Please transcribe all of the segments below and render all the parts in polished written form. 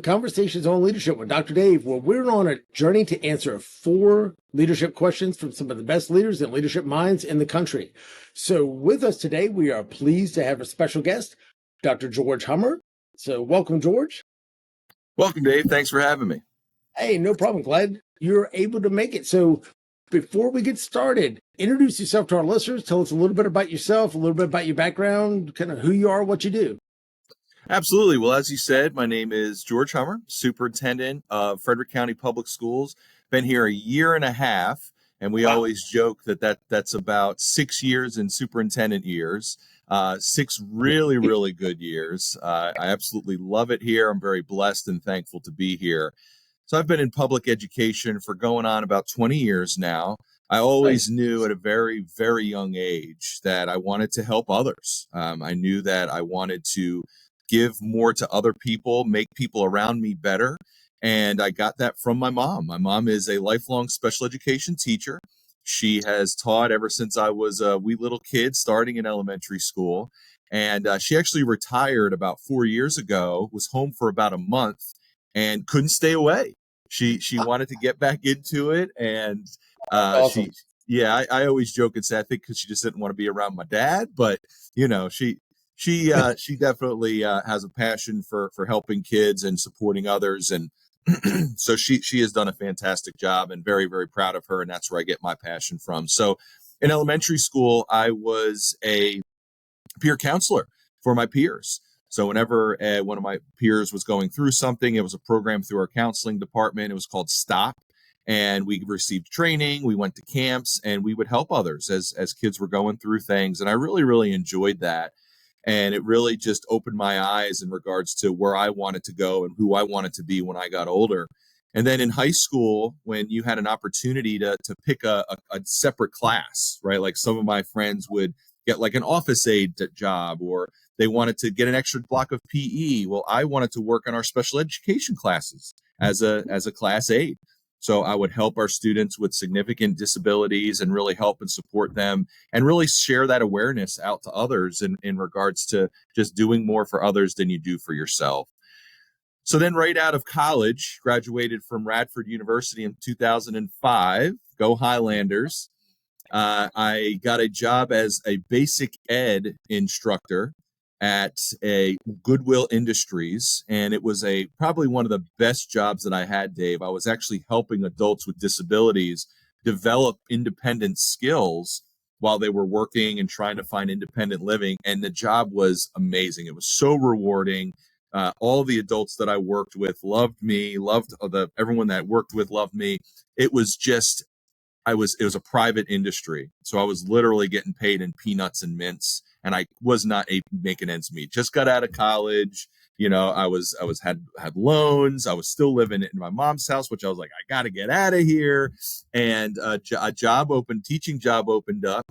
Conversations on Leadership with Dr. Dave, where we're on a journey to answer 4 leadership questions from some of the best leaders and leadership minds in the country. So with us today, we are pleased to have a special guest, Dr. George Hummer. So welcome, George. Welcome, Dave. Thanks for having me. Hey, no problem. Glad you're able to make it. So before we get started, introduce yourself to our listeners. Tell us a little bit about yourself, a little bit about your background, kind of who you are, what you do. Absolutely. Well, as you said, my name is George Hummer, Superintendent of Frederick County Public Schools. Been here a year and a half, and we always joke that's about 6 years in superintendent years. 6 really, really good years. I absolutely love it here. I'm very blessed and thankful to be here. So I've been in public education for going on about 20 years now. I always knew at a very, very young age that I wanted to help others. I knew that I wanted to give more to other people, make people around me better. And I got that from my mom. My mom is a lifelong special education teacher. She has taught ever since I was a wee little kid, starting in elementary school. And she actually retired about 4 years ago, was home for about a month and couldn't stay away. She wanted to get back into it. And Awesome. I always joke and say, I think because she just didn't want to be around my dad. But, you know, she definitely has a passion for helping kids and supporting others. And so she has done a fantastic job, and very, very proud of her. And that's where I get my passion from. So in elementary school, I was a peer counselor for my peers. So whenever one of my peers was going through something, it was a program through our counseling department. It was called STOP. And we received training, we went to camps, and we would help others as kids were going through things. And I really, really enjoyed that. And it really just opened my eyes in regards to where I wanted to go and who I wanted to be when I got older. And then in high school, when you had an opportunity to pick a separate class, right? Like some of my friends would get like an office aide job, or they wanted to get an extra block of PE. Well, I wanted to work on our special education classes as a class aide. So I would help our students with significant disabilities and really help and support them and really share that awareness out to others in regards to just doing more for others than you do for yourself. So then right out of college, graduated from Radford University in 2005, go Highlanders. I got a job as a basic ed instructor at a Goodwill Industries, and it was probably one of the best jobs that I had, Dave. I was actually helping adults with disabilities develop independent skills while they were working and trying to find independent living, and the job was amazing. It was so rewarding. All the adults that I worked with loved me, everyone that I worked with loved me. It was just, it was a private industry. So I was literally getting paid in peanuts and mints, and I was not making ends meet. Just got out of college. You know, I had loans. I was still living in my mom's house, which I was like, I got to get out of here. And a teaching job opened up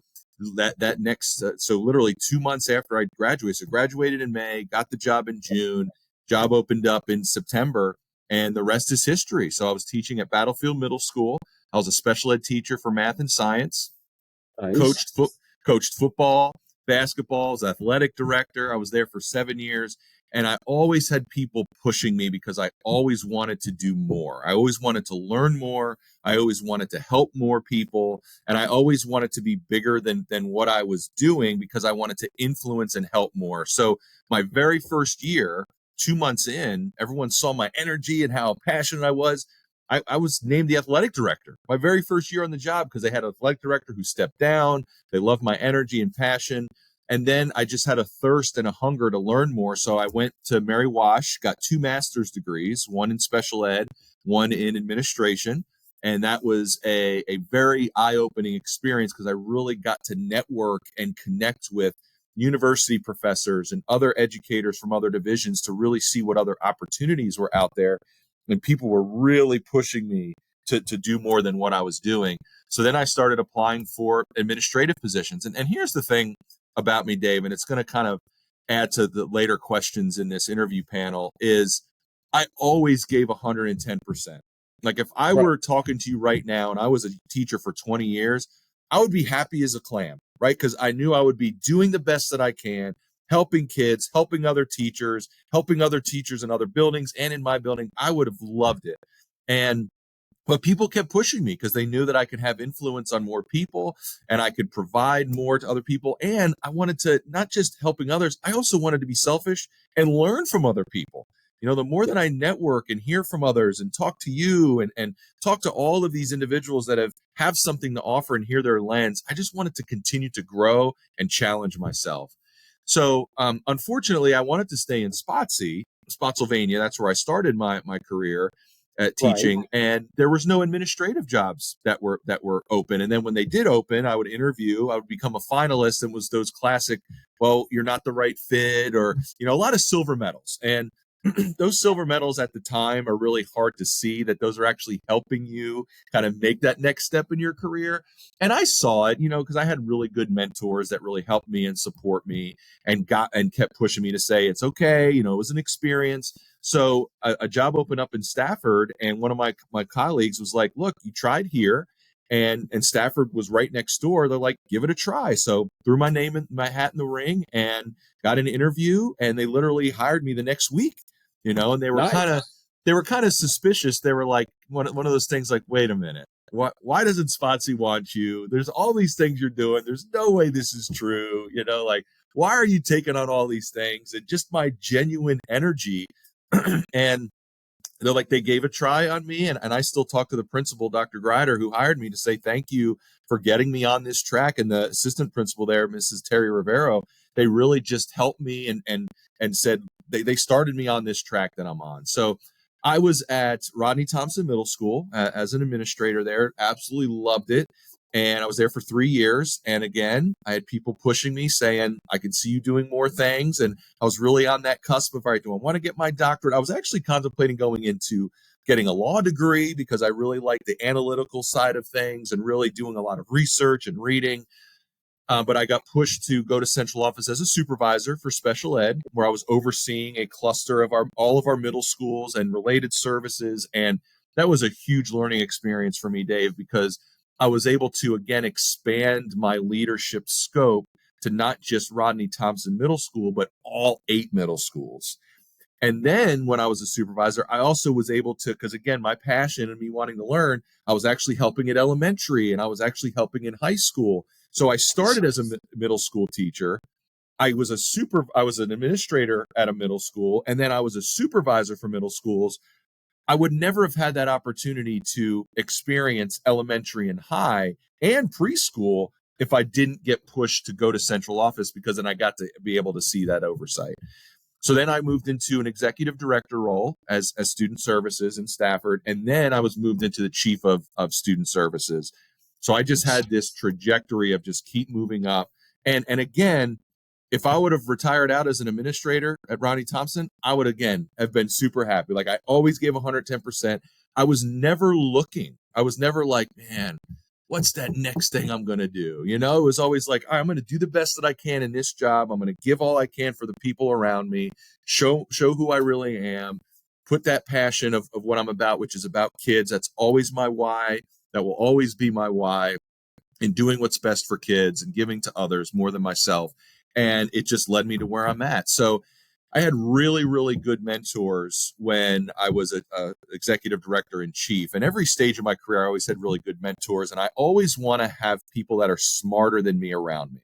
so literally 2 months after I graduated. So graduated in May, got the job in June, job opened up in September, and the rest is history. So I was teaching at Battlefield Middle School. I was a special ed teacher for math and science. Nice. Coached football, basketball, was athletic director. I was there for 7 years. And I always had people pushing me because I always wanted to do more. I always wanted to learn more. I always wanted to help more people. And I always wanted to be bigger than what I was doing because I wanted to influence and help more. So my very first year, 2 months in, everyone saw my energy and how passionate I was. I was named the athletic director my very first year on the job because they had an athletic director who stepped down. They loved my energy and passion. And then I just had a thirst and a hunger to learn more. So I went to Mary Wash, got 2 master's degrees, one in special ed, one in administration. And that was a very eye-opening experience because I really got to network and connect with university professors and other educators from other divisions to really see what other opportunities were out there. And people were really pushing me to do more than what I was doing. So then I started applying for administrative positions. And here's the thing about me, Dave, and it's going to kind of add to the later questions in this interview panel, is I always gave 110%. Like if I were talking to you right now and I was a teacher for 20 years, I would be happy as a clam, right? Because I knew I would be doing the best that I can, helping kids, helping other teachers in other buildings and in my building. I would have loved it. But people kept pushing me because they knew that I could have influence on more people and I could provide more to other people. And I wanted to not just helping others, I also wanted to be selfish and learn from other people. The more that I network and hear from others and talk to you and talk to all of these individuals that have something to offer and hear their lens, I just wanted to continue to grow and challenge myself. So unfortunately, I wanted to stay in Spotsylvania. That's where I started my career at teaching, Right. and there was no administrative jobs that were open. And then when they did open, I would interview, I would become a finalist, and was those classic, well, you're not the right fit, or a lot of silver medals. And those silver medals at the time are really hard to see that those are actually helping you kind of make that next step in your career. And I saw it, because I had really good mentors that really helped me and support me and kept pushing me to say, it's okay. It was an experience. So a job opened up in Stafford, and one of my colleagues was like, look, you tried here, and Stafford was right next door. They're like, give it a try. So threw my name in my hat in the ring and got an interview, and they literally hired me the next week. And they were Nice. kind of suspicious. They were like, one of those things like, wait a minute, why doesn't Spotsy want you? There's all these things you're doing. There's no way this is true. Like, why are you taking on all these things? And just my genuine energy. And they're like, they gave a try on me. And I still talk to the principal, Dr. Grider, who hired me, to say thank you for getting me on this track. And the assistant principal there, Mrs. Terry Rivero, they really just helped me and said they started me on this track that I'm on. So I was at Rodney Thompson Middle School as an administrator there. Absolutely loved it. And I was there for 3 years. And again, I had people pushing me saying, I could see you doing more things. And I was really on that cusp of, all right, do I want to get my doctorate? I was actually contemplating going into getting a law degree because I really like the analytical side of things and really doing a lot of research and reading. But I got pushed to go to central office as a supervisor for special ed, where I was overseeing a cluster of all of our middle schools and related services. And that was a huge learning experience for me, Dave, because I was able to, again, expand my leadership scope to not just Rodney Thompson Middle School, but all 8 middle schools. And then when I was a supervisor, I also was able to, because again, my passion and me wanting to learn, I was actually helping at elementary and I was actually helping in high school. So I started as a middle school teacher. I was an administrator at a middle school, and then I was a supervisor for middle schools. I would never have had that opportunity to experience elementary and high and preschool if I didn't get pushed to go to central office, because then I got to be able to see that oversight. So then I moved into an executive director role as student services in Stafford. And then I was moved into the chief of student services. So I just had this trajectory of just keep moving up. And again, if I would have retired out as an administrator at Rodney Thompson, I would again have been super happy. Like, I always gave 110%. I was never looking. I was never like, man, what's that next thing I'm going to do? It was always like, all right, I'm going to do the best that I can in this job. I'm going to give all I can for the people around me, show who I really am, put that passion of what I'm about, which is about kids. That's always my why. That will always be my why, in doing what's best for kids and giving to others more than myself. And it just led me to where I'm at. So I had really, really good mentors when I was a executive director in chief. And every stage of my career, I always had really good mentors. And I always want to have people that are smarter than me around me.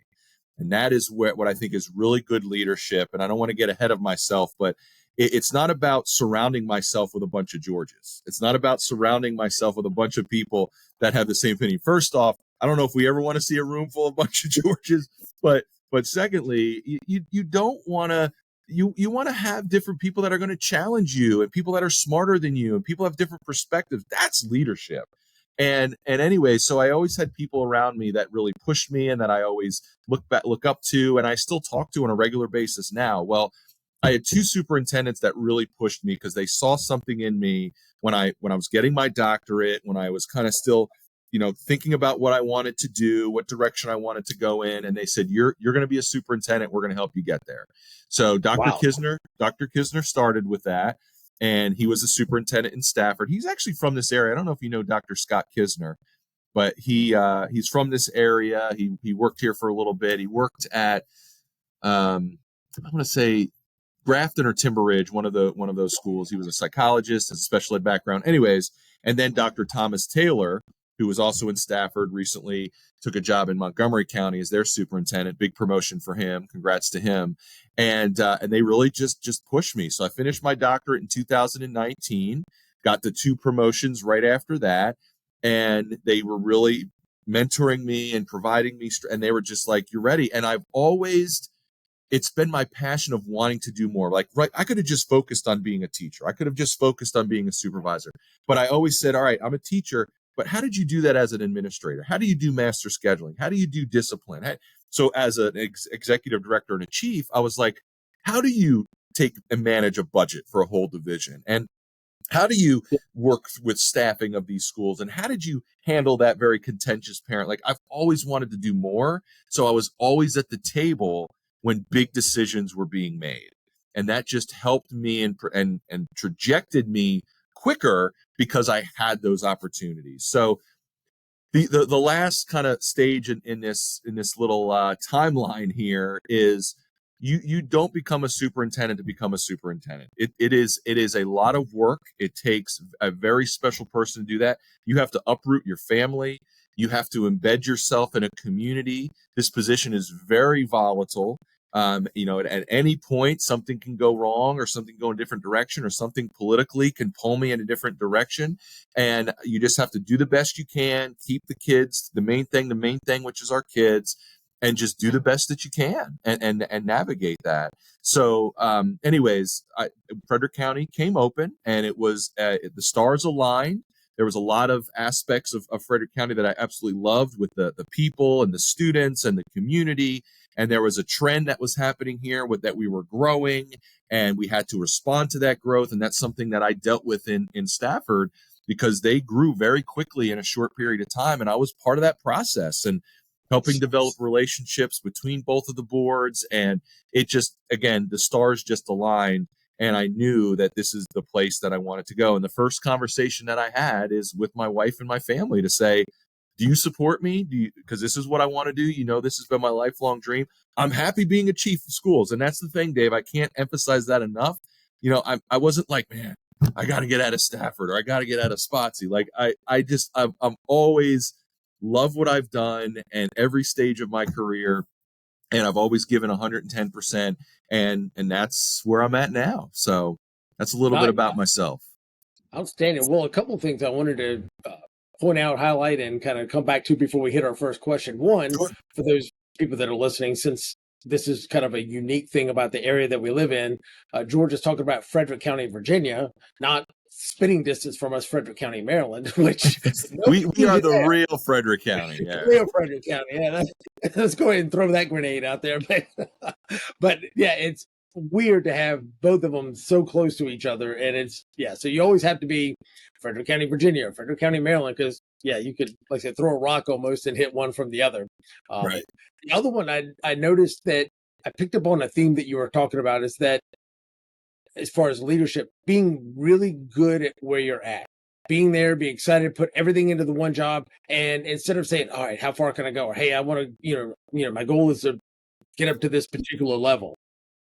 And that is what I think is really good leadership. And I don't want to get ahead of myself, but it's not about surrounding myself with a bunch of Georges. It's not about surrounding myself with a bunch of people that have the same opinion. First off, I don't know if we ever want to see a room full of a bunch of Georges, but secondly, you don't want to. You want to have different people that are going to challenge you, and people that are smarter than you, and people have different perspectives. That's leadership. And anyway, so I always had people around me that really pushed me and that I always look up to, and I still talk to on a regular basis now. Well, I had 2 superintendents that really pushed me because they saw something in me when I was getting my doctorate, when I was kind of still, thinking about what I wanted to do, what direction I wanted to go in. And they said, you're going to be a superintendent. We're going to help you get there. So Dr. Wow. Kisner started with that. And he was a superintendent in Stafford. He's actually from this area. I don't know if you know Dr. Scott Kisner, but he's from this area. He worked here for a little bit. He worked at I want to say Grafton or Timber Ridge, one of those schools. He was a psychologist, has a special ed background. Anyways, and then Dr. Thomas Taylor, who was also in Stafford recently, took a job in Montgomery County as their superintendent. Big promotion for him. Congrats to him. And they really just pushed me. So I finished my doctorate in 2019, got the 2 promotions right after that, and they were really mentoring me and providing me, and they were just like, "You're ready." And it's been my passion of wanting to do more. Like, right, I could have just focused on being a teacher. I could have just focused on being a supervisor. But I always said, all right, I'm a teacher, but how did you do that as an administrator? How do you do master scheduling? How do you do discipline? So as an executive director and a chief, I was like, how do you take and manage a budget for a whole division? And how do you work with staffing of these schools? And how did you handle that very contentious parent? Like, I've always wanted to do more. So I was always at the table when big decisions were being made. And that just helped me and trajected me quicker because I had those opportunities. So the last kind of stage in this little timeline here is you don't become a superintendent to become a superintendent. It is a lot of work. It takes a very special person to do that. You have to uproot your family. You have to embed yourself in a community. This position is very volatile. At any point, something can go wrong or something go in a different direction or something politically can pull me in a different direction. And you just have to do the best you can, keep the kids, the main thing, which is our kids, and just do the best that you can and navigate that. So Frederick County came open, and it was the stars aligned. There was a lot of aspects of Frederick County that I absolutely loved with the people and the students and the community. And there was a trend that was happening here that we were growing, and we had to respond to that growth. And that's something that I dealt with in Stafford because they grew very quickly in a short period of time. And I was part of that process and helping develop relationships between both of the boards. And it just, again, the stars just aligned. And I knew that this is the place that I wanted to go. And the first conversation that I had is with my wife and my family to say, do you support me? Because this is what I want to do. This has been my lifelong dream. I'm happy being a chief of schools. And that's the thing, Dave. I can't emphasize that enough. I wasn't like, man, I got to get out of Stafford or I got to get out of Spotsy. Like I'm always love what I've done and every stage of my career. And I've always given 110%. And that's where I'm at now. So that's a little bit about myself. Outstanding. Well, a couple of things I wanted to point out, highlight, and kind of come back to before we hit our first question. One, sure. For those people that are listening, since this is kind of a unique thing about the area that we live in, George is talking about Frederick County, Virginia, not spitting distance from us, Frederick County, Maryland, which we are the real Frederick County. Yeah. Real Frederick County. Yeah, let's go ahead and throw that grenade out there. But yeah, it's weird to have both of them so close to each other. And so you always have to be Frederick County, Virginia, Frederick County, Maryland, because you could, like I said, throw a rock almost and hit one from the other. Right. The other one I noticed that I picked up on a theme that you were talking about is that as far as leadership, being really good at where you're at, being there, be excited, put everything into the one job. And instead of saying, all right, how far can I go? Or, hey, I want to, my goal is to get up to this particular level.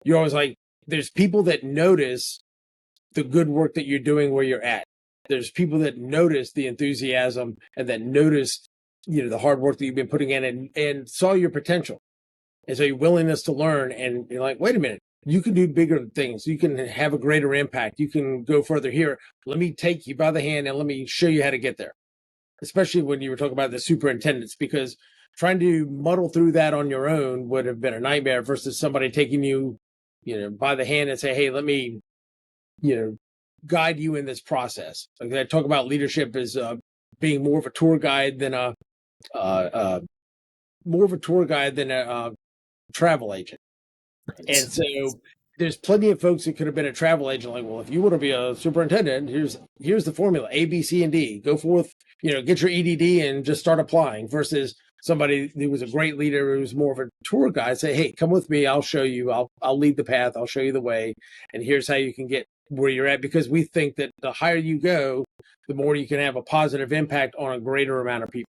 You're always like, there's people that notice the good work that you're doing where you're at. There's people that notice the enthusiasm and that notice, the hard work that you've been putting in and saw your potential. And so your willingness to learn, and you're like, wait a minute, you can do bigger things. You can have a greater impact. You can go further here. Let me take you by the hand and let me show you how to get there. Especially when you were talking about the superintendents, because trying to muddle through that on your own would have been a nightmare versus somebody taking you, by the hand and say, hey, let me, guide you in this process. Like I talk about leadership as being more of a tour guide than a travel agent. Right. And so there's plenty of folks that could have been a travel agent. Like, well, if you want to be a superintendent, here's the formula: A, B, C, and D. Go forth, get your EDD and just start applying. Versus somebody who was a great leader who was more of a tour guide. Say, hey, come with me. I'll show you. I'll lead the path. I'll show you the way. And here's how you can get where you're at. Because we think that the higher you go, the more you can have a positive impact on a greater amount of people.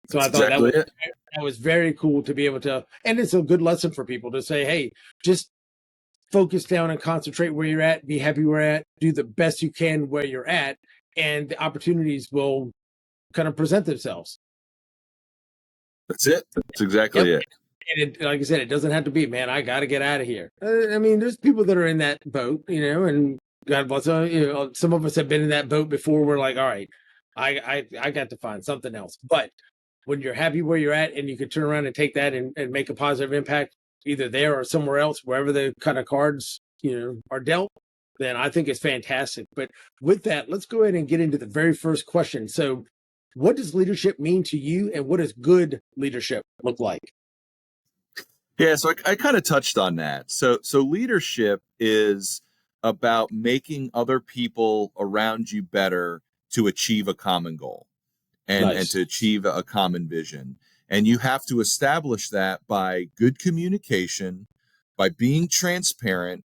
So I thought that was very cool to be able to, and it's a good lesson for people to say, hey, just focus down and concentrate where you're at, be happy where you're at, do the best you can where you're at, and the opportunities will kind of present themselves. That's it. That's exactly Yep. it. And like I said, it doesn't have to be, man, I got to get out of here. I mean, there's people that are in that boat, and God bless them. Some of us have been in that boat before. We're like, all right, I got to find something else. But when you're happy where you're at and you can turn around and take that and make a positive impact either there or somewhere else, wherever the kind of cards, are dealt, then I think it's fantastic. But with that, let's go ahead and get into the very first question. So what does leadership mean to you, and what does good leadership look like? Yeah, so I kind of touched on that. So leadership is about making other people around you better to achieve a common goal and Nice. to achieve a common vision. And you have to establish that by good communication, by being transparent,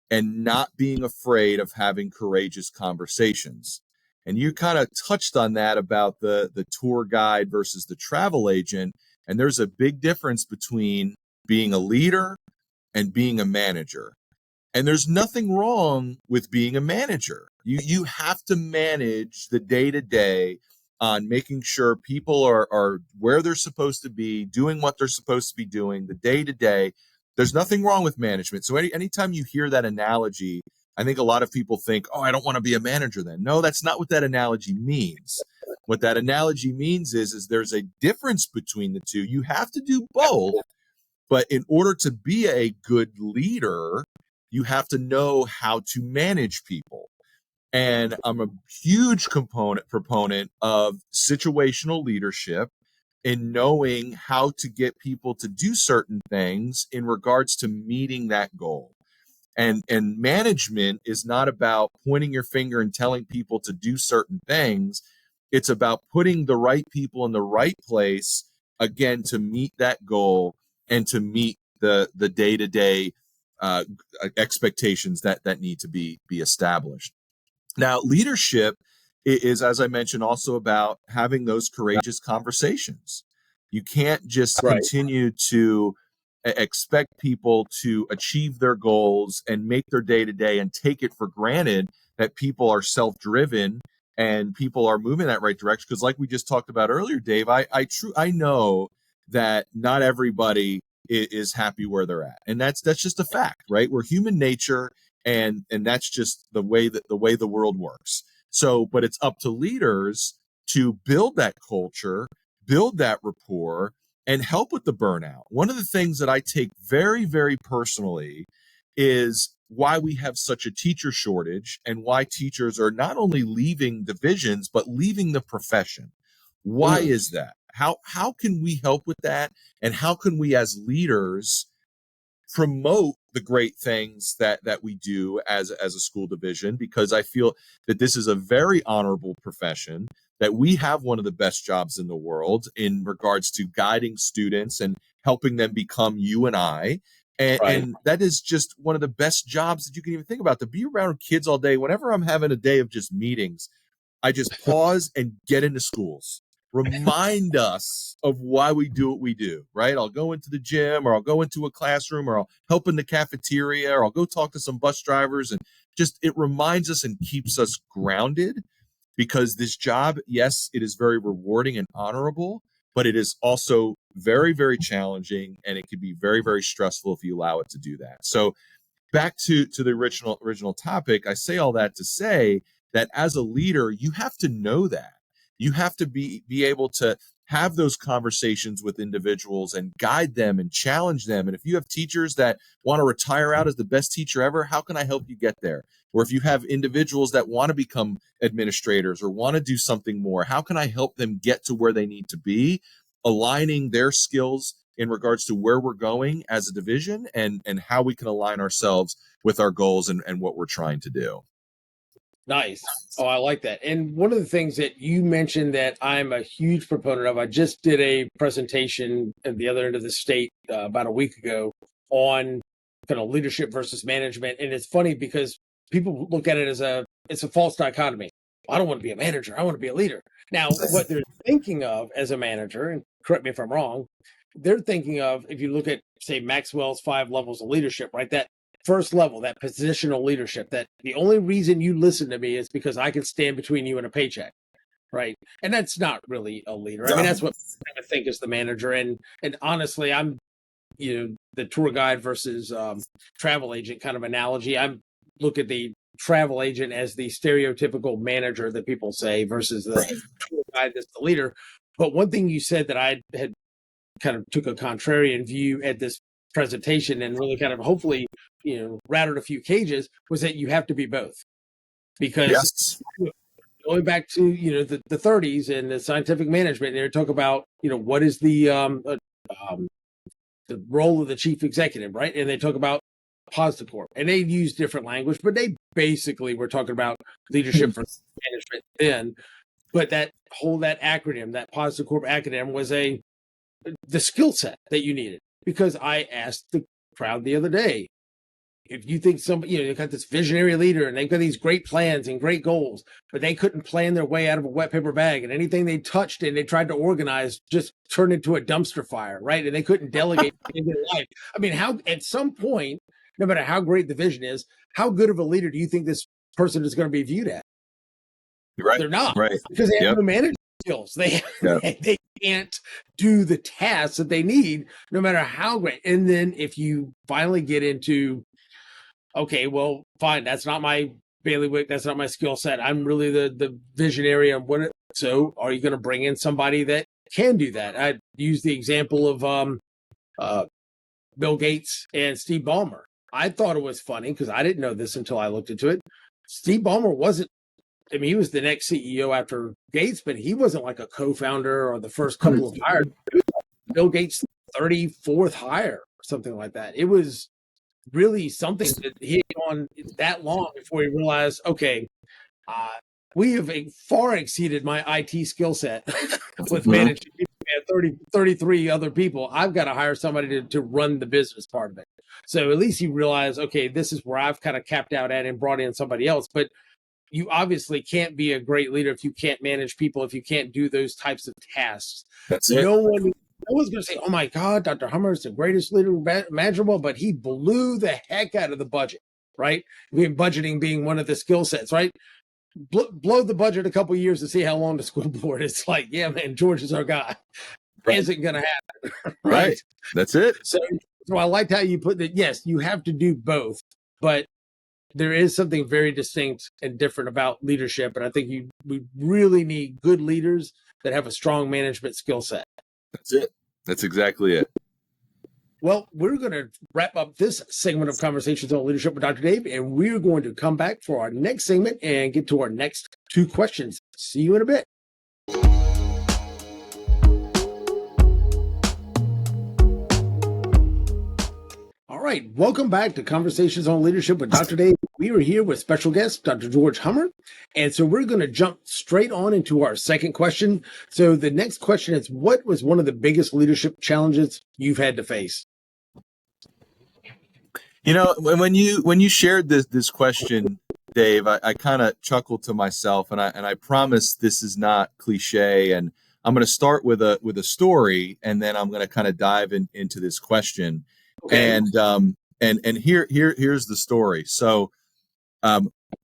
and not being afraid of having courageous conversations. And you kind of touched on that about the tour guide versus the travel agent. And there's a big difference between being a leader and being a manager. And there's nothing wrong with being a manager. You have to manage the day to day on making sure people are where they're supposed to be, doing what they're supposed to be doing, the day to day. There's nothing wrong with management. So anytime you hear that analogy, I think a lot of people think, oh, I don't want to be a manager then. No, that's not what that analogy means. What that analogy means is there's a difference between the two. You have to do both, but in order to be a good leader, you have to know how to manage people. And I'm a huge proponent of situational leadership in knowing how to get people to do certain things in regards to meeting that goal. And management is not about pointing your finger and telling people to do certain things. It's about putting the right people in the right place, again, to meet that goal and to meet the day-to-day expectations that need to be established. Now, leadership is, as I mentioned, also about having those courageous conversations. You can't just Right. continue to expect people to achieve their goals and make their day to day and take it for granted that people are self-driven and people are moving that right direction. Because like we just talked about earlier, Dave, I know that not everybody is happy where they're at. And that's just a fact, right? We're human nature, and that's just the way the world works. So, but it's up to leaders to build that culture, build that rapport, and help with the burnout. One of the things that I take very, very personally is why we have such a teacher shortage and why teachers are not only leaving divisions, but leaving the profession. Why Mm. is that? How can we help with that? And how can we as leaders promote the great things that we do as a school division? Because I feel that this is a very honorable profession, that we have one of the best jobs in the world in regards to guiding students and helping them become you and I. Right. And that is just one of the best jobs that you can even think about, to be around kids all day. Whenever I'm having a day of just meetings, I just pause and get into schools, remind us of why we do what we do, right? I'll go into the gym, or I'll go into a classroom, or I'll help in the cafeteria, or I'll go talk to some bus drivers. And just, it reminds us and keeps us grounded, because this job, yes, it is very rewarding and honorable, but it is also very, very challenging, and it can be very, very stressful if you allow it to do that. So back to the original topic, I say all that to say that as a leader, you have to know that. You have to be able to have those conversations with individuals and guide them and challenge them. And if you have teachers that want to retire out as the best teacher ever, how can I help you get there? Or if you have individuals that want to become administrators or want to do something more, how can I help them get to where they need to be, aligning their skills in regards to where we're going as a division, and how we can align ourselves with our goals and what we're trying to do. Nice. Oh, I like that. And one of the things that you mentioned that I'm a huge proponent of, I just did a presentation at the other end of the state about a week ago on kind of leadership versus management. And it's funny because people look at it as it's a false dichotomy. I don't want to be a manager. I want to be a leader. Now, what they're thinking of as a manager, and correct me if I'm wrong, they're thinking of, if you look at, say, Maxwell's 5 levels of leadership, right? That first level, that positional leadership, that the only reason you listen to me is because I can stand between you and a paycheck, right? And that's not really a leader. I mean, that's what I think is the manager. And honestly, I'm, the tour guide versus travel agent kind of analogy. I'm look at the travel agent as the stereotypical manager that people say versus the tour guide that's the leader. But one thing you said that I had kind of took a contrarian view at this presentation and really kind of hopefully, rattled a few cages was that you have to be both. Because going back to, the 30s and the scientific management, they talk about, what is the role of the chief executive, right? And they talk about positive corp, and they use different language, but they basically were talking about leadership for management then. But that acronym, that positive corp acronym, was the skill set that you needed. Because I asked the crowd the other day, if you think somebody, they've got this visionary leader and they've got these great plans and great goals, but they couldn't plan their way out of a wet paper bag, and anything they touched and they tried to organize just turned into a dumpster fire, right? And they couldn't delegate in their life. I mean, how at some point, no matter how great the vision is, how good of a leader do you think this person is going to be viewed as? Right. They're not, right. Because they have no management skills. They can't do the tasks that they need, no matter how great. And then if you finally get into, okay, well, fine, that's not my bailiwick, that's not my skill set, I'm really the visionary of what. So are you going to bring in somebody that can do that? I use the example of Bill Gates and Steve Ballmer. I thought it was funny because I didn't know this until I looked into it. Steve Ballmer wasn't, I mean, he was the next CEO after Gates, but he wasn't like a co-founder or the first couple of hires. Bill Gates' 34th hire or something like that. It was really something that he had gone that long before he realized, okay, we have far exceeded my IT skill set with managing 33 other people. I've got to hire somebody to run the business part of it. So at least he realized, okay, this is where I've kind of capped out at and brought in somebody else. But you obviously can't be a great leader if you can't manage people, if you can't do those types of tasks. That's it. No one's going to say, oh my God, Dr. Hummer is the greatest leader imaginable, but he blew the heck out of the budget, right? I mean, budgeting being one of the skill sets, right? Blow the budget a couple of years to see how long the school board is like, yeah, man, George is our guy. Right. Isn't going to happen. Right. That's it. So I liked how you put that. Yes, you have to do both, but there is something very distinct and different about leadership. And I think we really need good leaders that have a strong management skill set. That's it. That's exactly it. Well, we're going to wrap up this segment of Conversations on Leadership with Dr. Dave, and we're going to come back for our next segment and get to our next two questions. See you in a bit. All right, welcome back to Conversations on Leadership with Dr. Dave. We are here with special guest, Dr. George Hummer. And so we're going to jump straight on into our second question. So the next question is, what was one of the biggest leadership challenges you've had to face? You know, when you shared this question, Dave, I kind of chuckled to myself, and I promise this is not cliche. And I'm going to start with a story, and then I'm going to kind of dive into this question. Okay. And here's the story. So,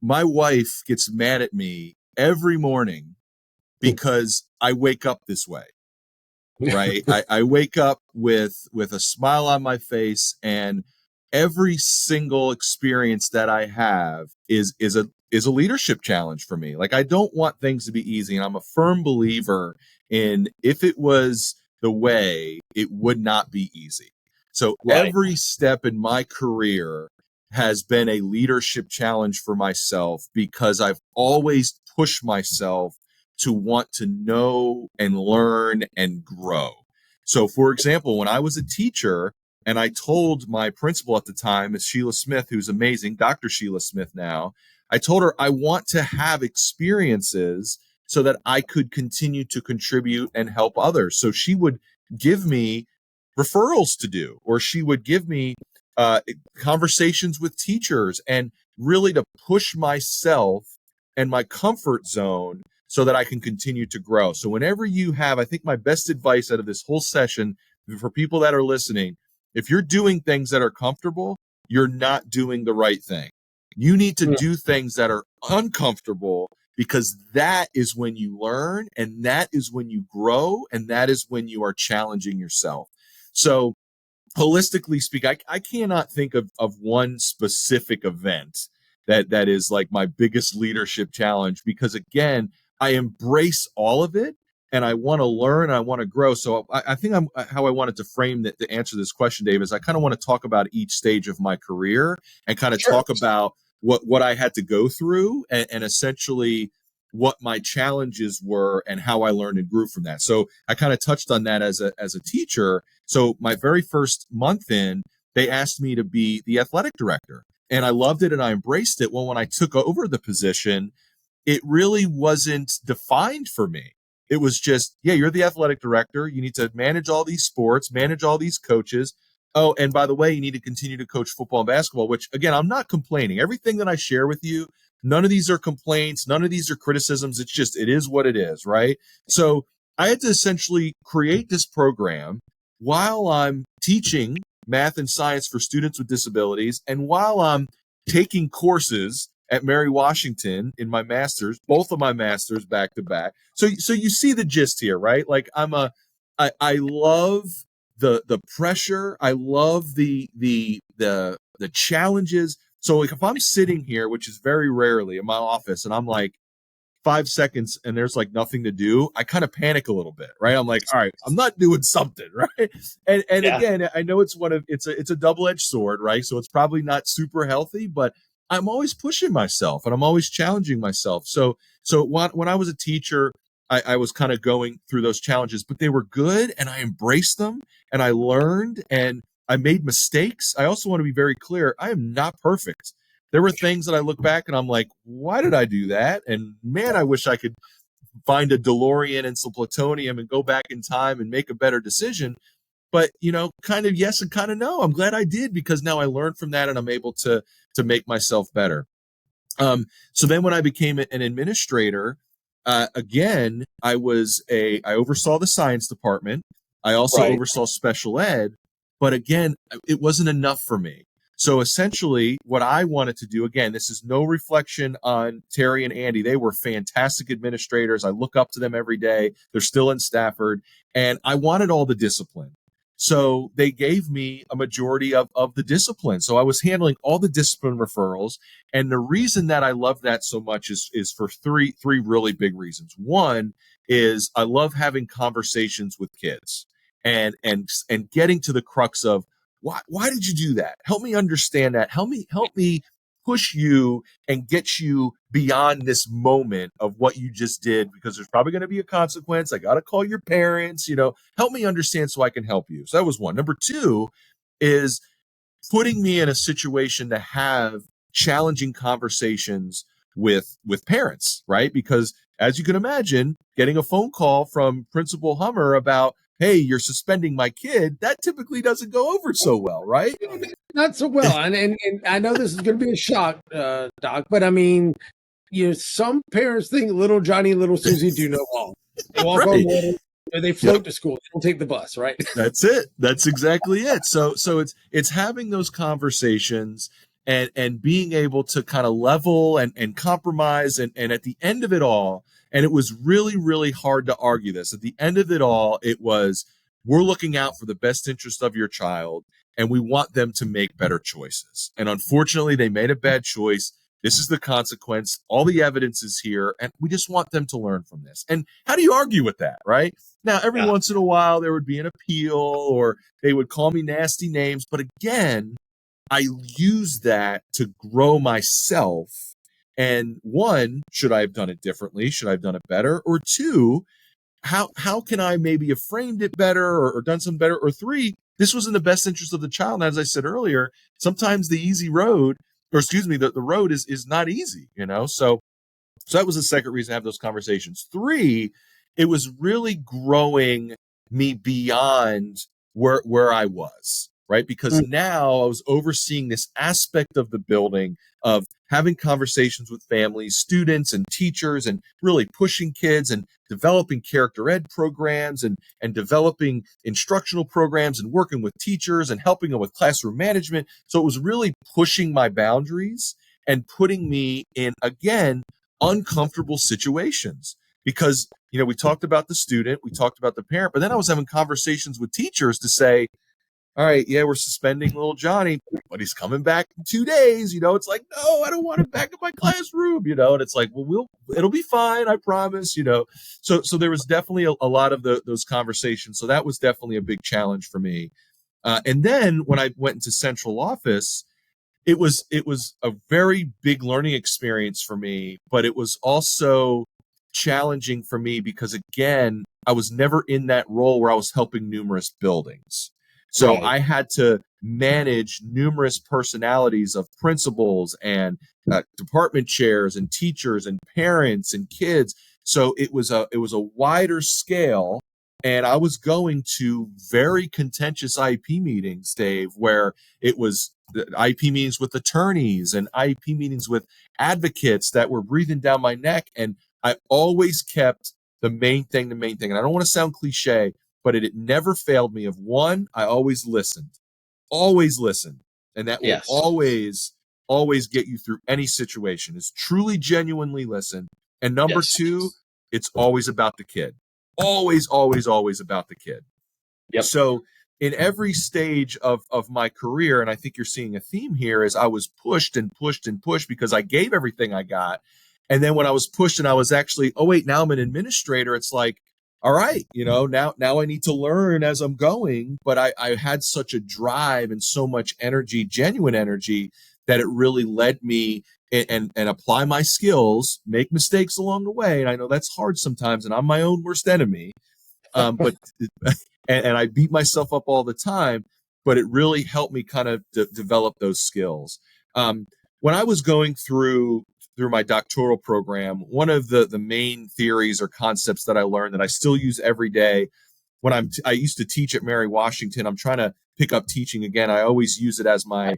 my wife gets mad at me every morning because I wake up this way, right? I wake up with a smile on my face, and every single experience that I have is a leadership challenge for me. Like, I don't want things to be easy, and I'm a firm believer in if it was the way, it would not be easy. So every step in my career has been a leadership challenge for myself because I've always pushed myself to want to know and learn and grow. So, for example, when I was a teacher and I told my principal at the time, Ms. Sheila Smith, who's amazing, Dr. Sheila Smith now, I told her I want to have experiences so that I could continue to contribute and help others. So she would give me referrals to do, or she would give me conversations with teachers, and really to push myself and my comfort zone so that I can continue to grow. So whenever you have, I think my best advice out of this whole session for people that are listening, if you're doing things that are comfortable, you're not doing the right thing. You need to do things that are uncomfortable, because that is when you learn, and that is when you grow, and that is when you are challenging yourself. So holistically speaking, I cannot think of one specific event that is like my biggest leadership challenge, because again, I embrace all of it, and I want to learn, I want to grow. So I think how I wanted to frame that to answer this question, Dave, is I kind of want to talk about each stage of my career and kind of Sure. talk about what I had to go through, and essentially what my challenges were and how I learned and grew from that. So I kind of touched on that as a teacher. So my very first month in, they asked me to be the athletic director, and I loved it and I embraced it. Well, when I took over the position, it really wasn't defined for me. It was just, yeah, you're the athletic director. You need to manage all these sports, manage all these coaches. Oh, and by the way, you need to continue to coach football and basketball, which again, I'm not complaining. Everything that I share with you, none of these are complaints. None of these are criticisms. It's just, it is what it is, right? So I had to essentially create this program while I'm teaching math and science for students with disabilities, and while I'm taking courses at Mary Washington in my master's, both of my masters back to back. So you see the gist here, right? Like I love the pressure. I love the challenges. So like if I'm sitting here, which is very rarely in my office, and I'm like 5 seconds and there's like nothing to do, I kind of panic a little bit, right? I'm like, all right, I'm not doing something, right? And Yeah. again, I know it's a double-edged sword, right? So it's probably not super healthy, but I'm always pushing myself and I'm always challenging myself. So when I was a teacher, I was kind of going through those challenges, but they were good, and I embraced them, and I learned, and I made mistakes. I also want to be very clear, I am not perfect. There were things that I look back and I'm like, why did I do that? And man, I wish I could find a DeLorean and some plutonium and go back in time and make a better decision. But, kind of yes and kind of no. I'm glad I did, because now I learned from that and I'm able to make myself better. So then when I became an administrator, again, I oversaw the science department. I also Right. oversaw special ed, but again, it wasn't enough for me. So essentially what I wanted to do, again, this is no reflection on Terry and Andy. They were fantastic administrators. I look up to them every day. They're still in Stafford, and I wanted all the discipline. So they gave me a majority of the discipline. So I was handling all the discipline referrals. And the reason that I love that so much is for three really big reasons. One is I love having conversations with kids and getting to the crux of why did you do that? Help me understand that. Help me push you and get you beyond this moment of what you just did, because there's probably going to be a consequence. I got to call your parents, help me understand so I can help you. So that was one. Number two is putting me in a situation to have challenging conversations with parents, right? Because as you can imagine, getting a phone call from Principal Hummer about, hey, you're suspending my kid, that typically doesn't go over so well, right? Not so well. And I know this is going to be a shock, Doc, but I mean, some parents think little Johnny and little Susie do no wrong. They walk on Right. water, or they Yep. float to school. They don't take the bus, right? That's it. That's exactly it. So it's having those conversations and being able to kind of level and compromise, and at the end of it all, and it was really, really hard to argue this. At the end of it all, it was, we're looking out for the best interest of your child, and we want them to make better choices. And unfortunately, they made a bad choice. This is the consequence. All the evidence is here, and we just want them to learn from this. And how do you argue with that, right? Now, every Yeah. once in a while, there would be an appeal, or they would call me nasty names. But again, I use that to grow myself. And one, should I have done it differently? Should I have done it better? Or two, how can I maybe have framed it better, or done something better? Or three, this was in the best interest of the child. And as I said earlier, sometimes the easy road, or excuse me, the road is not easy, So that was the second reason to have those conversations. Three, it was really growing me beyond where I was, right? Because now I was overseeing this aspect of the building of having conversations with families, students, and teachers, and really pushing kids and developing character ed programs and developing instructional programs and working with teachers and helping them with classroom management. So it was really pushing my boundaries and putting me in, again, uncomfortable situations because, we talked about the student, we talked about the parent, but then I was having conversations with teachers to say, all right, yeah, we're suspending little Johnny, but he's coming back in 2 days. It's like, no, I don't want him back in my classroom, and it's like, well, it'll be fine. I promise, So there was definitely a lot of those conversations. So that was definitely a big challenge for me. And then when I went into central office, it was a very big learning experience for me, but it was also challenging for me because, again, I was never in that role where I was helping numerous buildings. So Right. I had to manage numerous personalities of principals and department chairs and teachers and parents and kids. So it was a wider scale. And I was going to very contentious IEP meetings, Dave, where it was IEP meetings with attorneys and IEP meetings with advocates that were breathing down my neck. And I always kept the main thing. And I don't want to sound cliche, but it never failed me of one, I always listened. And that will Yes. always get you through any situation, is truly genuinely listen. And number Yes. two, it's always about the kid. Always about the kid. Yep. So in every stage of my career, and I think you're seeing a theme here, is I was pushed because I gave everything I got. And then when I was pushed and I was actually, oh wait, now I'm an administrator, it's like, all right, now I need to learn as I'm going. But I had such a drive and so much energy, genuine energy, that it really led me and apply my skills, make mistakes along the way. And I know that's hard sometimes, and I'm my own worst enemy. But and I beat myself up all the time, but it really helped me kind of develop those skills. When I was going through my doctoral program, one of the main theories or concepts that I learned that I still use every day when I used to teach at Mary Washington. I'm trying to pick up teaching again. I always use it as my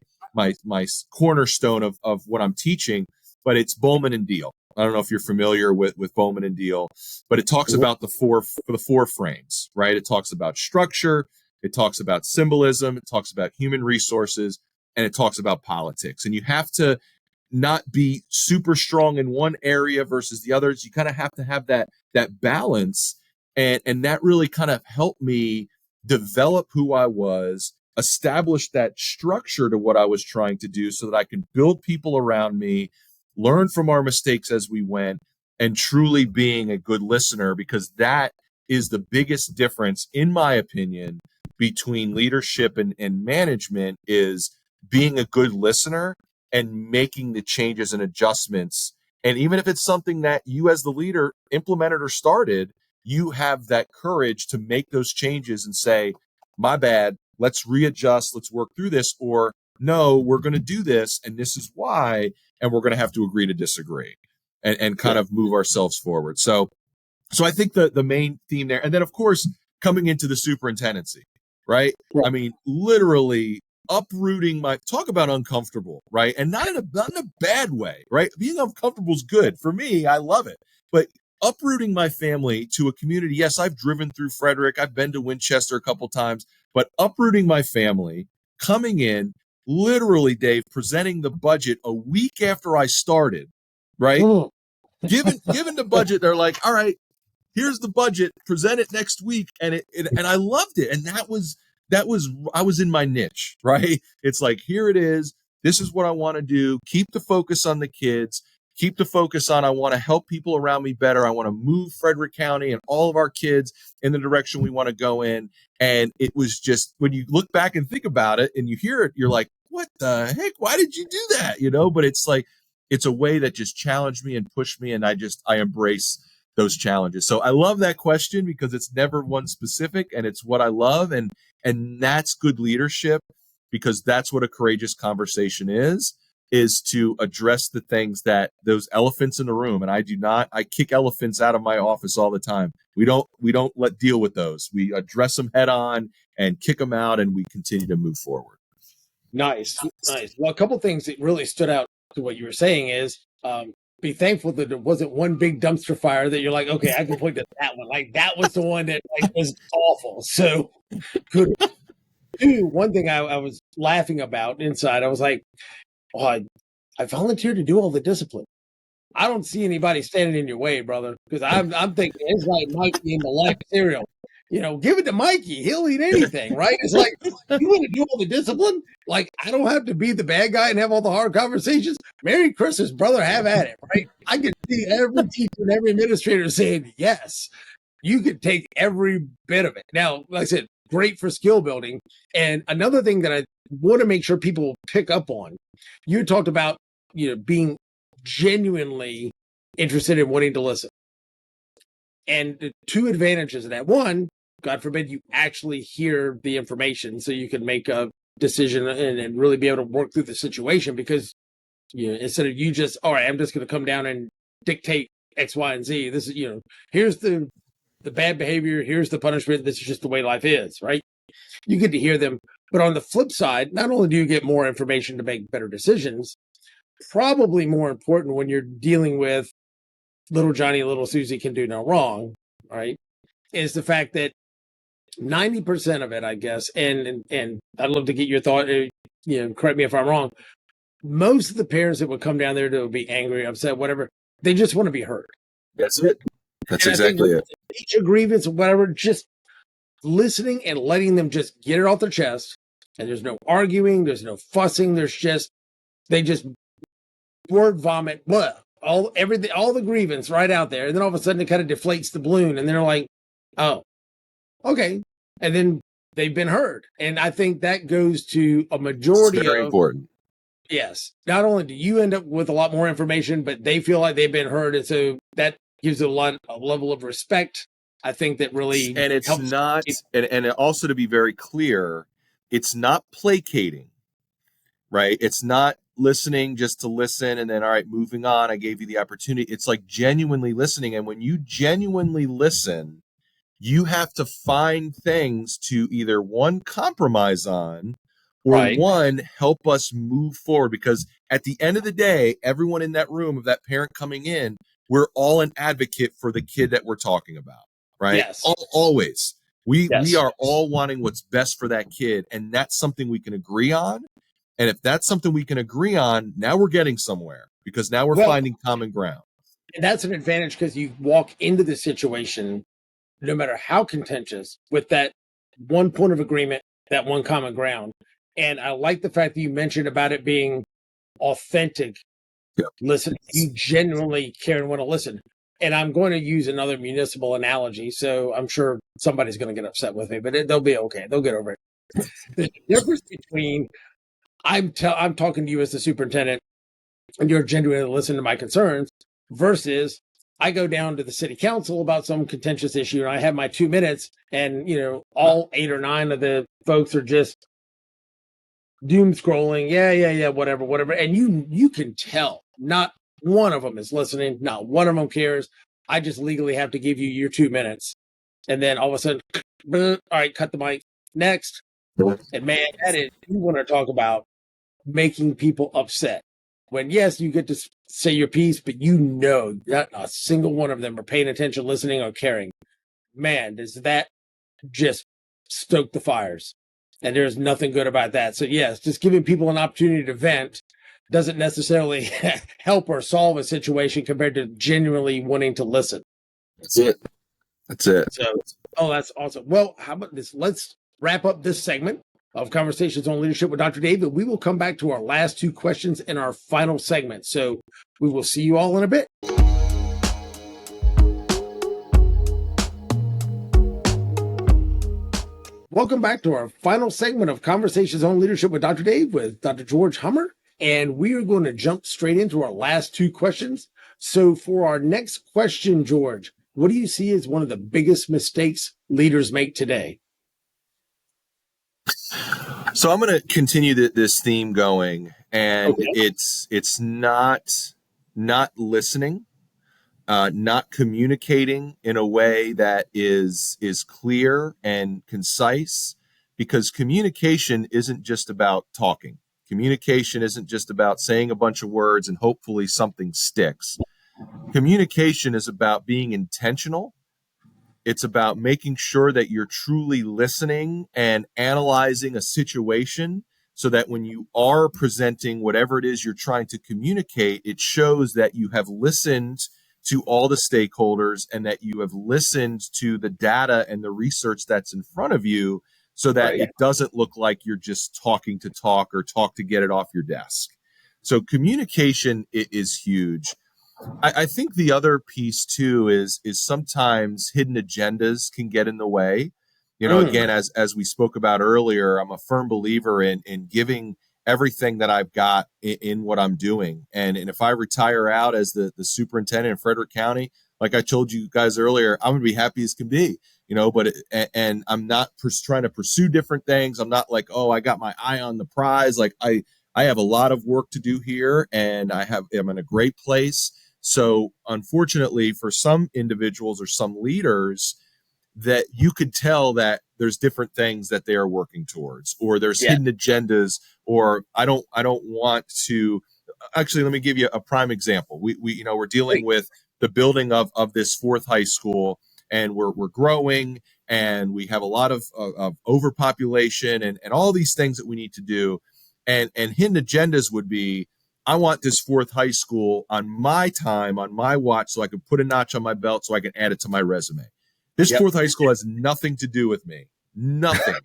cornerstone of what I'm teaching, but it's Bowman and Deal. I don't know if you're familiar with Bowman and Deal, but it talks about the four frames, right? It talks about structure, it talks about symbolism, it talks about human resources, and it talks about politics. And you have to not be super strong in one area versus the others. You kind of have to have that balance. And that really kind of helped me develop who I was, establish that structure to what I was trying to do so that I can build people around me, learn from our mistakes as we went, and truly being a good listener, because that is the biggest difference, in my opinion, between leadership and management, is being a good listener and making the changes and adjustments. And even if it's something that you as the leader implemented or started, you have that courage to make those changes and say, my bad, let's readjust, let's work through this, or no, we're going to do this, and this is why, and we're going to have to agree to disagree and kind of move ourselves forward. So I think the main theme there, and then of course, coming into the superintendency, right? I mean, literally uprooting talk about uncomfortable, right? And not in a bad way, right? Being uncomfortable is good. For me, I love it. But uprooting my family to a community, yes, I've driven through Frederick, I've been to Winchester a couple times, but uprooting my family, coming in, literally, Dave, presenting the budget a week after I started, right? Given the budget, they're like, all right, here's the budget, present it next week. And I loved it. And that was I was in my niche, right? It's like, here it is. This is what I want to do. Keep the focus on the kids. Keep the focus on, I want to help people around me better. I want to move Frederick County and all of our kids in the direction we want to go in. And it was just, when you look back and think about it and you hear it, you're like, what the heck? Why did you do that? But it's like, it's a way that just challenged me and pushed me. And I embrace those challenges. So I love that question because it's never one specific, and it's what I love. And that's good leadership, because that's what a courageous conversation is to address the things that those elephants in the room. And I kick elephants out of my office all the time. We don't deal with those. We address them head on and kick them out, and we continue to move forward. Nice. Well, a couple things that really stood out to what you were saying is, be thankful that there wasn't one big dumpster fire that you're like, okay, I can point to that one. Like that was the one that like was awful. So good. One thing I was laughing about inside, I was like, oh, I volunteered to do all the discipline. I don't see anybody standing in your way, brother. Because I'm thinking it's like Mikey in the life cereal. Give it to Mikey. He'll eat anything, right? It's like you want to do all the discipline. Like I don't have to be the bad guy and have all the hard conversations. Merry Christmas, brother. Have at it, right? I can see every teacher and every administrator saying yes. You could take every bit of it. Now, like I said, great for skill building. And another thing that I want to make sure people pick up on, you talked about, being genuinely interested in wanting to listen. And the two advantages of that. One, God forbid you actually hear the information so you can make a decision and really be able to work through the situation because instead of you just, all right, I'm just going to come down and dictate X, Y, and Z. This is, here's the bad behavior. Here's the punishment. This is just the way life is, right? You get to hear them. But on the flip side, not only do you get more information to make better decisions, probably more important when you're dealing with little Johnny, little Susie can do no wrong, right? Is the fact that 90% of it, I guess, and I'd love to get your thought, correct me if I'm wrong. Most of the parents that would come down there to be angry, upset, whatever, they just want to be heard. That's it. That's exactly it. Each grievance or whatever, just listening and letting them just get it off their chest. And there's no arguing, there's no fussing, they just word vomit, blah, everything, all the grievance right out there. And then all of a sudden it kind of deflates the balloon and they're like, oh, okay. And then they've been heard. And I think that goes to a majority it's very important. Yes. Not only do you end up with a lot more information, but they feel like they've been heard. And so that gives it a level of respect. I think that really and it's helps not and also to be very clear, it's not placating, right? It's not listening just to listen and then all right, moving on. I gave you the opportunity. It's like genuinely listening. And when you genuinely listen, you have to find things to either one, compromise on, or right. One, help us move forward. Because at the end of the day, everyone in that room of that parent coming in, we're all an advocate for the kid that we're talking about, right? Yes. Always. We are all wanting what's best for that kid. And that's something we can agree on. And if that's something we can agree on, now we're getting somewhere because now we're finding common ground. And that's an advantage because you walk into the situation, no matter how contentious, with that one point of agreement, that one common ground. And I like the fact that you mentioned about it being authentic. Yep. Listen, you genuinely care and want to listen. And I'm going to use another municipal analogy, so I'm sure somebody's going to get upset with me, but they'll be okay. They'll get over it. The difference between I'm talking to you as the superintendent, and you're genuinely listening to my concerns, versus I go down to the city council about some contentious issue, and I have my 2 minutes, and all 8 or 9 of the folks are just doom scrolling, yeah, whatever, and you can tell not one of them is listening, not one of them cares. I just legally have to give you your 2 minutes, and then all of a sudden, all right, cut the mic. Next, and man, that is you want to talk about making people upset. When yes, you get to say your piece, but not a single one of them are paying attention, listening, or caring. Man, does that just stoke the fires? And there's nothing good about that. So yes, just giving people an opportunity to vent doesn't necessarily help or solve a situation compared to genuinely wanting to listen. That's it. So, that's awesome. Well, how about this? Let's wrap up this segment of Conversations on Leadership with Dr. Dave. We will come back to our last 2 questions in our final segment. So we will see you all in a bit. Welcome back to our final segment of Conversations on Leadership with Dr. Dave with Dr. George Hummer. And we are going to jump straight into our last 2 questions. So for our next question, George, what do you see as one of the biggest mistakes leaders make today? So I'm going to continue this theme going, and it's not listening, not communicating in a way that is clear and concise, because communication isn't just about talking. Communication isn't just about saying a bunch of words and hopefully something sticks. Communication is about being intentional. It's about making sure that you're truly listening and analyzing a situation so that when you are presenting whatever it is you're trying to communicate, it shows that you have listened to all the stakeholders and that you have listened to the data and the research that's in front of you so that Right. it doesn't look like you're just talking to talk or talk to get it off your desk. So communication is huge. I think the other piece too is sometimes hidden agendas can get in the way. You know, again, as we spoke about earlier, I'm a firm believer in giving everything that I've got in what I'm doing. And if I retire out as the superintendent in Frederick County, like I told you guys earlier, I'm gonna be happy as can be. You know, but and I'm not trying to pursue different things. I'm not like, oh, I got my eye on the prize. Like I have a lot of work to do here, and I'm in a great place. So unfortunately, for some individuals or some leaders, that you could tell that there's different things that they are working towards, or there's Yeah. hidden agendas, or I don't want to. Actually, let me give you a prime example. We're dealing with the building of this fourth high school, and we're growing, and we have a lot of overpopulation and all these things that we need to do, and hidden agendas would be, I want this fourth high school on my time, on my watch, so I can put a notch on my belt so I can add it to my resume. This Yep. fourth high school has nothing to do with me. Nothing,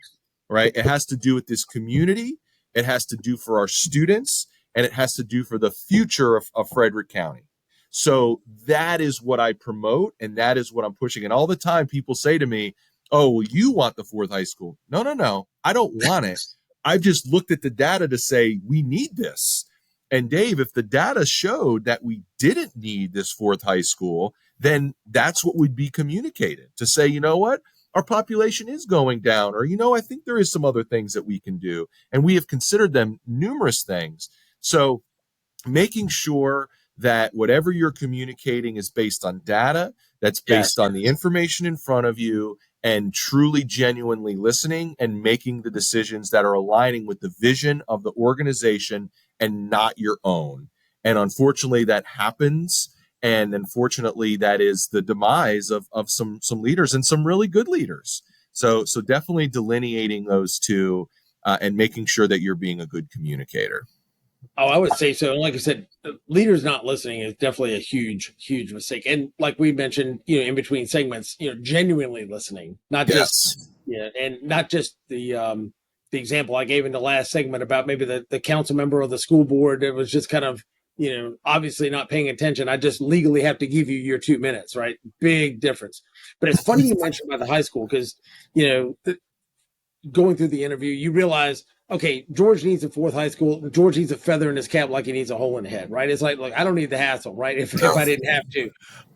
right? It has to do with this community. It has to do for our students, and it has to do for the future of Frederick County. So that is what I promote, and that is what I'm pushing. And all the time people say to me, oh, well, you want the fourth high school. No. I don't want it. I've just looked at the data to say we need this. And Dave, if the data showed that we didn't need this fourth high school, then that's what would be communicated to say, you know what, our population is going down, or, I think there is some other things that we can do. And we have considered them numerous things. So making sure that whatever you're communicating is based on data, that's based on the information in front of you, and truly genuinely listening and making the decisions that are aligning with the vision of the organization and not your own. And unfortunately that happens. And unfortunately that is the demise of some leaders, and some really good leaders. So definitely delineating those two, and making sure that you're being a good communicator. Oh, I would say so. And like I said, leaders not listening is definitely a huge, huge mistake. And like we mentioned, in between segments, genuinely listening, not just, and not just the example I gave in the last segment about maybe the council member or the school board that was just kind of, obviously not paying attention. I just legally have to give you your 2 minutes, right? Big difference. But it's funny you mentioned about the high school because, going through the interview, you realize, okay, George needs a fourth high school. George needs a feather in his cap like he needs a hole in the head, right? It's like, look, I don't need the hassle, right? If I didn't have to.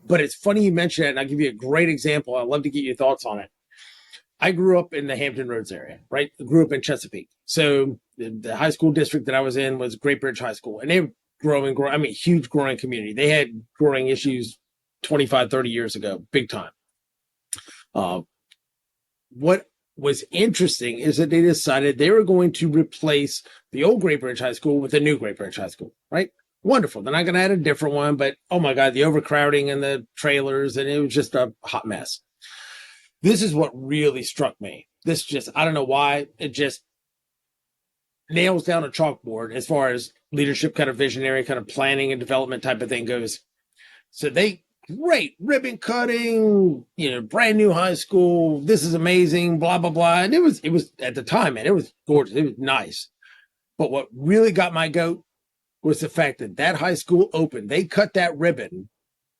But it's funny you mention it, and I'll give you a great example. I'd love to get your thoughts on it. I grew up in the Hampton Roads area, right? Grew up in Chesapeake. So the high school district that I was in was Great Bridge High School. And they were growing, I mean, huge growing community. They had growing issues 25, 30 years ago, big time. What was interesting is that they decided they were going to replace the old Great Bridge High School with the new Great Bridge High School, right? Wonderful. They're not going to add a different one, but oh my God, the overcrowding and the trailers, and it was just a hot mess. This is what really struck me. This just, I don't know why, it just nails down a chalkboard as far as leadership, kind of visionary, kind of planning and development type of thing goes. So great ribbon cutting, brand new high school. This is amazing, blah, blah, blah. And it was at the time, man, it was gorgeous. It was nice. But what really got my goat was the fact that high school opened. They cut that ribbon,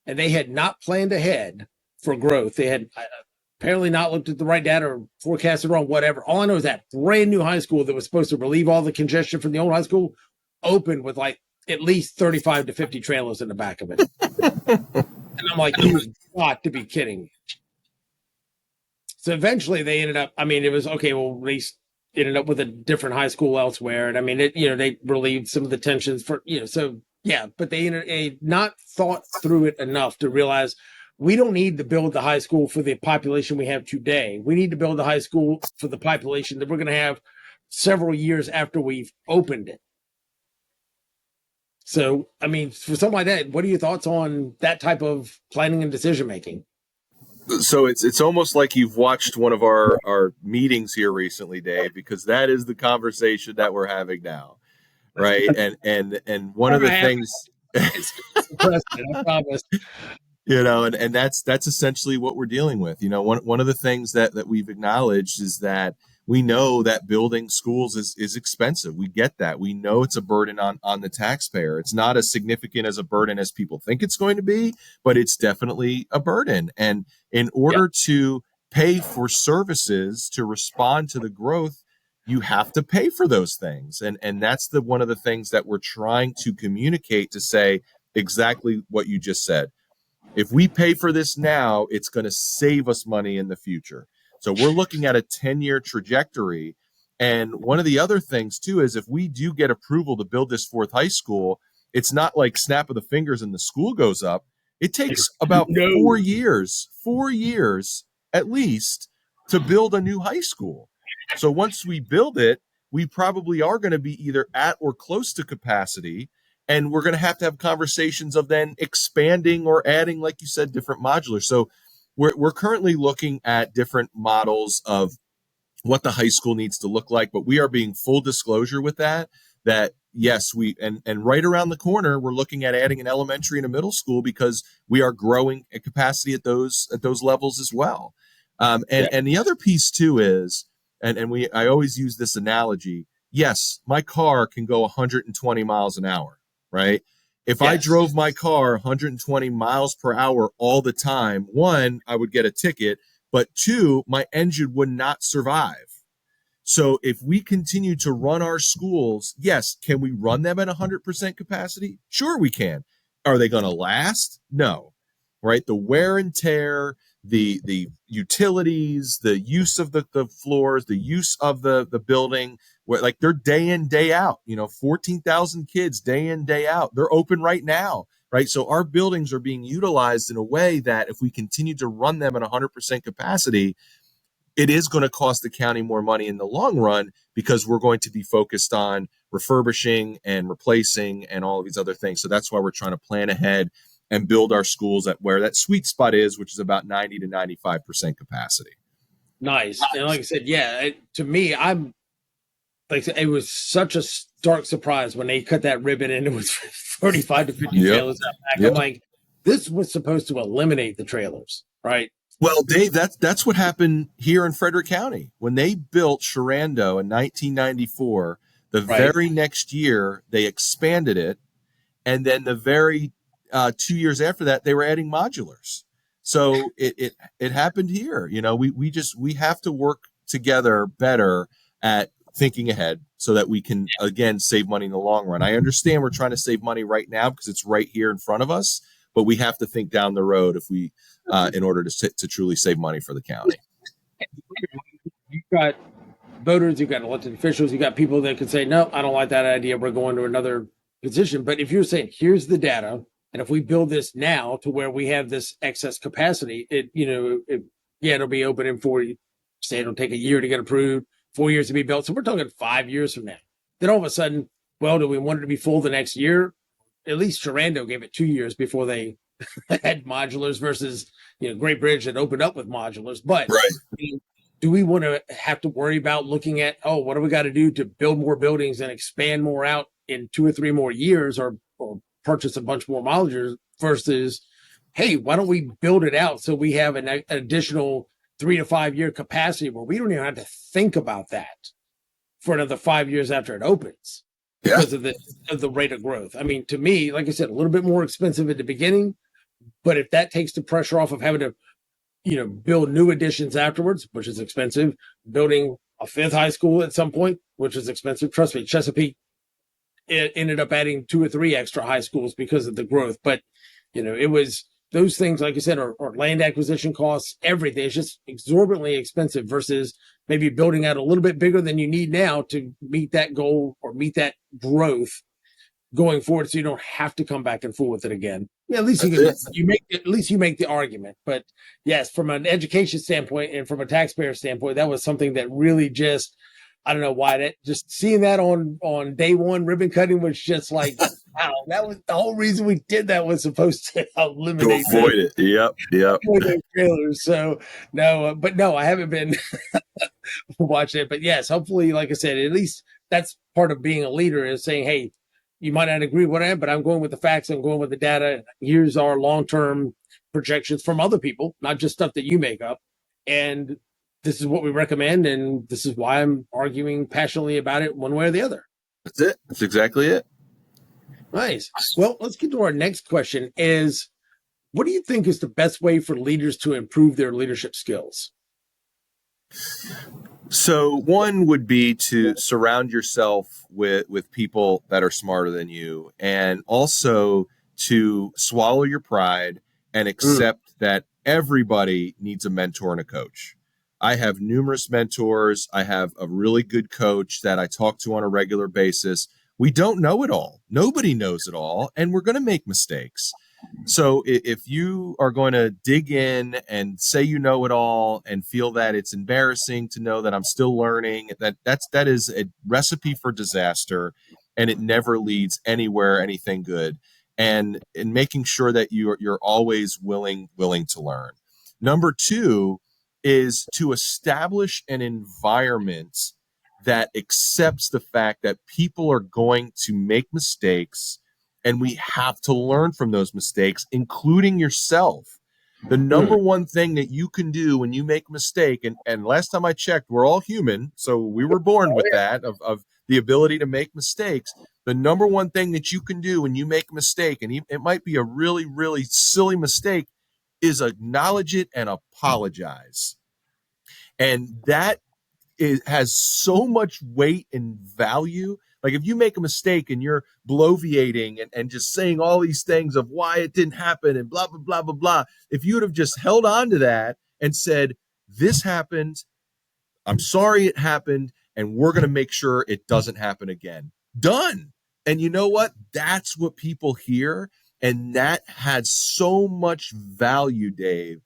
and they had not planned ahead for growth. They had apparently not looked at the right data or forecasted wrong, whatever. All I know is that brand new high school that was supposed to relieve all the congestion from the old high school opened with like at least 35 to 50 trailers in the back of it. And I'm like, you've got to be kidding me. So eventually they ended up, it was okay. Well, they ended up with a different high school elsewhere. And they relieved some of the tensions for, so yeah, but they not thought through it enough to realize we don't need to build the high school for the population we have today. We need to build the high school for the population that we're going to have several years after we've opened it. So, I mean, for something like that, what are your thoughts on that type of planning and decision making? So it's almost like you've watched one of our meetings here recently, Dave, because that is the conversation that we're having now, right? And one of Never the have. things, It's the president, I promise. and that's essentially what we're dealing with. One of the things that we've acknowledged is that we know that building schools is expensive. We get that. We know it's a burden on the taxpayer. It's not as significant as a burden as people think it's going to be, but it's definitely a burden. And in Yeah. order to pay for services to respond to the growth, you have to pay for those things. And that's the one of the things that we're trying to communicate, to say exactly what you just said. If we pay for this now, it's going to save us money in the future. So we're looking at a 10-year trajectory. And one of the other things too is, if we do get approval to build this fourth high school, it's not like snap of the fingers and the school goes up. It takes about No. 4 years at least, to build a new high school. So once we build it, we probably are going to be either at or close to capacity. And we're going to have conversations of then expanding or adding, like you said, different modulars. So we're currently looking at different models of what the high school needs to look like, but we are being full disclosure with that yes, and right around the corner, we're looking at adding an elementary and a middle school, because we are growing at capacity at those levels as well. And the other piece too is, I always use this analogy. Yes, my car can go 120 miles an hour, right? If I drove my car 120 miles per hour all the time, one, I would get a ticket, but two, my engine would not survive. So if we continue to run our schools, yes, can we run them at 100% capacity? Sure, we can. Are they going to last? No. Right? The wear and tear, the utilities, the use of the floors, the use of the building, like they're day in, day out, 14,000 kids day in, day out. They're open right now, right? So our buildings are being utilized in a way that if we continue to run them at 100% capacity, it is going to cost the county more money in the long run, because we're going to be focused on refurbishing and replacing and all of these other things. So that's why we're trying to plan ahead and build our schools at where that sweet spot is, which is about 90 to 95% capacity. Nice. And like I said, to me, I'm like I said, it was such a stark surprise when they cut that ribbon and it was 35 to 50 trailers out back. Yep. I'm like, this was supposed to eliminate the trailers, right? Well, Dave, that's what happened here in Frederick County. When they built Sharando in 1994, the very next year they expanded it, and then the very 2 years after that, they were adding modulars. So it happened here. We have to work together better at thinking ahead, so that we can again save money in the long run. I understand we're trying to save money right now because it's right here in front of us, but we have to think down the road if we in order to truly save money for the county. You've got voters, you've got elected officials, you've got people that could say, no, I don't like that idea. We're going to another position. But if you're saying, here's the data, and if we build this now to where we have this excess capacity, it'll be open in 4 years. Say it'll take a year to get approved, 4 years to be built. So we're talking 5 years from now. Then all of a sudden, well, do we want it to be full the next year? At least Sharando gave it 2 years before they had modulars versus, Great Bridge that opened up with modulars. But do we want to have to worry about looking at, what do we got to do to build more buildings and expand more out in 2 or 3 more years, or purchase a bunch more modulars, versus, hey, why don't we build it out so we have an additional 3 to 5 year capacity where we don't even have to think about that for another 5 years after it opens because of the rate of growth. I mean, to me, like I said, a little bit more expensive at the beginning, but if that takes the pressure off of having to, build new additions afterwards, which is expensive, building a 5th high school at some point, which is expensive. Trust me, Chesapeake, it ended up adding 2 or 3 extra high schools because of the growth. But, it was those things, like I said, are land acquisition costs, everything. It's just exorbitantly expensive versus maybe building out a little bit bigger than you need now to meet that goal or meet that growth going forward, so you don't have to come back and forth with it again. Yeah, at least you make the argument. But yes, from an education standpoint and from a taxpayer standpoint, that was something that really just, I don't know why, that just seeing that on day one ribbon cutting was just like Wow, that was the whole reason we did that, was supposed to To eliminate avoid it. Yep. Yep. those trailers. So no, but no, I haven't been watching it. But yes, hopefully, like I said, at least that's part of being a leader, is saying, hey, you might not agree with what I am, but I'm going with the facts. I'm going with the data. Here's our long-term projections from other people, not just stuff that you make up. And this is what we recommend. And this is why I'm arguing passionately about it one way or the other. That's it. That's exactly it. Nice. Well, let's get to our next question is, what do you think is the best way for leaders to improve their leadership skills? So one would be to surround yourself with people that are smarter than you, and also to swallow your pride and accept that everybody needs a mentor and a coach. I have numerous mentors. I have a really good coach that I talk to on a regular basis. We don't know it all. Nobody knows it all, and we're going to make mistakes. So if you are going to dig in and say you know it all and feel that it's embarrassing to know that I'm still learning, that is a recipe for disaster, and it never leads anywhere, anything good. And in making sure that you're always willing to learn. Number two is to establish an environment that accepts the fact that people are going to make mistakes, and we have to learn from those mistakes, including yourself. The number one thing that you can do when you make a mistake, and last time I checked, we're all human, so we were born with that, of the ability to make mistakes. The number one thing that you can do when you make a mistake, and it might be a really, really silly mistake, is acknowledge it and apologize. And that has so much weight and value. Like if you make a mistake and you're bloviating and just saying all these things of why it didn't happen and blah, blah, blah, blah, blah. If you would have just held on to that and said, this happened, I'm sorry it happened, and we're going to make sure it doesn't happen again. Done. And you know what? That's what people hear. And that had so much value, Dave,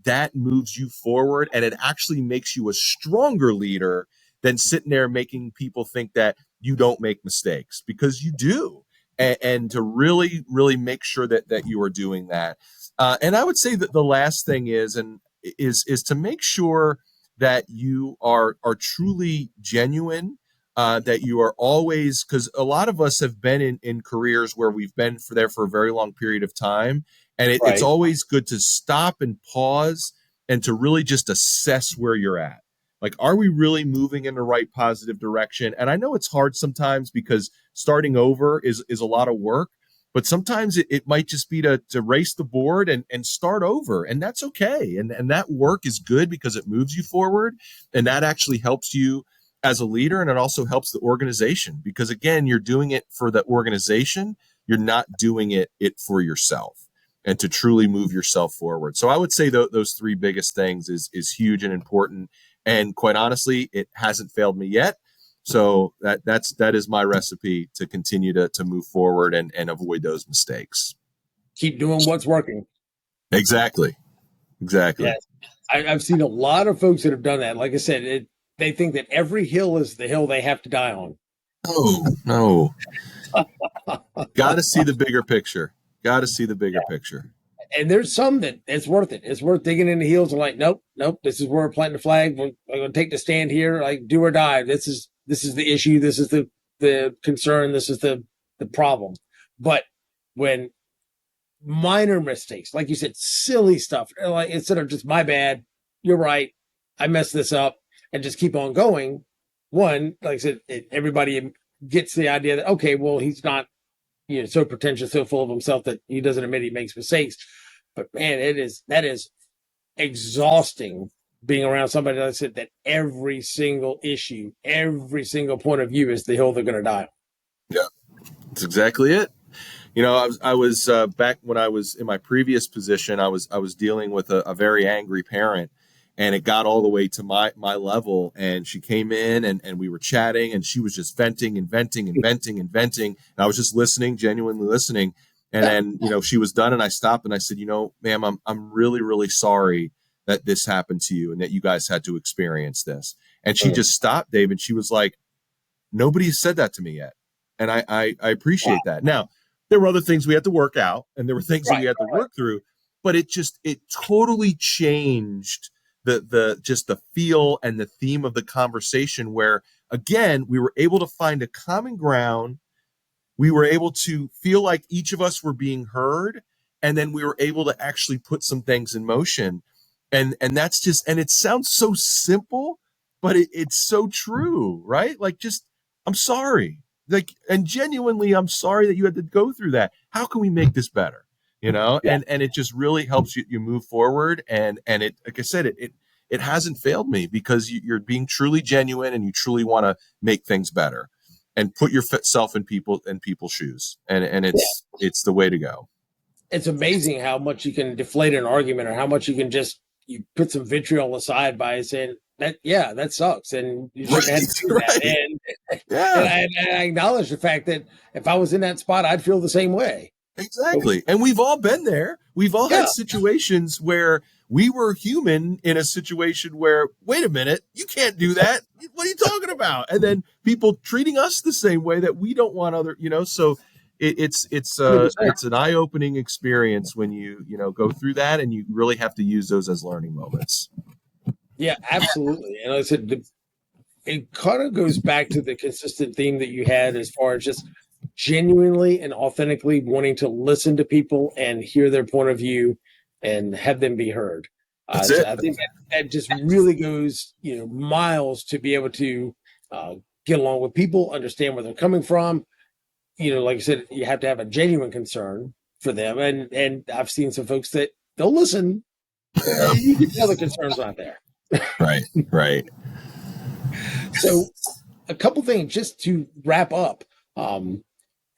that moves you forward, and it actually makes you a stronger leader than sitting there making people think that you don't make mistakes, because you do. And to really, really make sure that you are doing that. And I would say that the last thing is to make sure that you are truly genuine, that you are always, because a lot of us have been in careers where we've been there for a very long period of time. And it's always good to stop and pause and to really just assess where you're at. Like, are we really moving in the right positive direction? And I know it's hard sometimes because starting over is a lot of work, but sometimes it might just be to race the board and start over. And that's okay. And that work is good because it moves you forward. And that actually helps you as a leader. And it also helps the organization, because again, you're doing it for the organization. You're not doing it for yourself, and to truly move yourself forward. So I would say those three biggest things is huge and important. And quite honestly, it hasn't failed me yet. So that is my recipe to continue to move forward and avoid those mistakes. Keep doing what's working. Exactly. Yes. I've seen a lot of folks that have done that. Like I said, they think that every hill is the hill they have to die on. Oh, no. Got to see the bigger picture. Picture. And there's some that it's worth it. It's worth digging in the heels and like, nope, this is where we're planting the flag. We're going to take the stand here, like do or die. This is the issue. This is the concern. This is the problem. But when minor mistakes, like you said, silly stuff, like instead of just my bad, you're right, I messed this up, and just keep on going. One, like I said, everybody gets the idea that, okay, well, he's not, so pretentious, so full of himself that he doesn't admit he makes mistakes. But man, that is exhausting being around somebody like said that every single issue, every single point of view is the hill they're going to die on. Yeah, that's exactly it. I was back when I was in my previous position, I was dealing with a very angry parent, and it got all the way to my level. And she came in and we were chatting, and she was just venting and venting and venting and venting. And I was just listening, genuinely listening. And then, she was done, and I stopped and I said, ma'am, I'm really, really sorry that this happened to you and that you guys had to experience this. And she just stopped, Dave, and she was like, nobody said that to me yet. And I appreciate that. Now, There were other things we had to work out, and there were things that we Right. had to work through, but it totally changed the feel and the theme of the conversation, where again we were able to find a common ground. We were able to feel like each of us were being heard, and then we were able to actually put some things in motion. And that's just, and it sounds so simple, but it's so true, right? Like, just, I'm sorry, like, and genuinely I'm sorry that you had to go through that. How can we make this better? Yeah. And it just really helps you move forward. And it, like I said, it hasn't failed me, because you're being truly genuine and you truly want to make things better and put yourself in people's shoes. And it's the way to go. It's amazing how much you can deflate an argument, or how much you can just, you put some vitriol aside by saying that, yeah, that sucks, and you shouldn't have to do that. Right. And, Yeah, and I acknowledge the fact that if I was in that spot, I'd feel the same way. exactly. And we've all been there. We've all Yeah. had situations where we were human in a situation where, wait a minute, you can't do that. What are you talking about? And then people treating us the same way that we don't want other, so it's 100%. an eye-opening experience when you go through that, and you really have to use those as learning moments. Yeah, absolutely. And like I said, it kind of goes back to the consistent theme that you had, as far as just genuinely and authentically wanting to listen to people and hear their point of view and have them be heard. That's So it. I think that just really goes, miles to be able to get along with people, understand where they're coming from. Like I said, you have to have a genuine concern for them. And I've seen some folks that they'll listen. You can tell the concern's not there. Right. So a couple things just to wrap up.